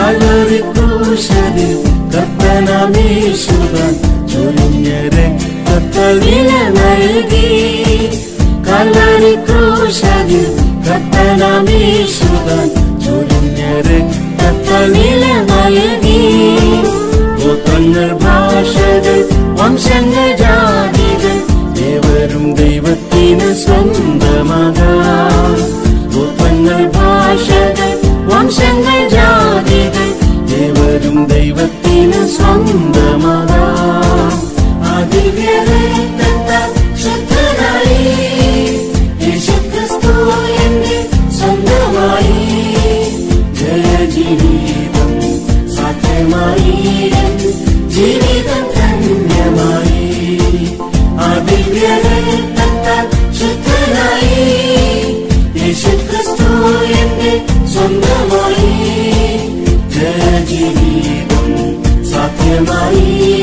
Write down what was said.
Calvary ക്രൂശിൽ കർത്തനാമേശുതാൻ ചൊരിഞ്ഞ രക്തത്താൽ വില നൽകി. കാൽവരി ക്രൂശിൽ കർത്തനാമേശുതാൻ ചൊരിഞ്ഞ രക്തത്താൽ വില നൽകി. ഗോത്രങ്ങൾ, ഭാഷകൾ, വംശങ്ങൾ, ജാതികൾ ഏവരും ദൈവത്തിന് സ്വന്തമാകാം. ഗോത്രങ്ങൾ, ഭാഷകൾ, വംശങ്ങൾ, ജാതികൾ ഏവരും ദൈവത്തിന് സ്വന്തമാകാം. അതിവ്യക്തത്താൽ ശുദ്ധനായി യേശുക്രിസ്തു എന്നെ സ്വന്തമായി. ജയജീവിതം സാധ്യമായി, ജീവിതം ധന്യമായി. അതിവ്യക്തത്താൽ ശുദ്ധനായി യേശുക്രിസ്തു എന്നെ സ്വന്തമായി. ജയജീവിതം സാധ്യമായി.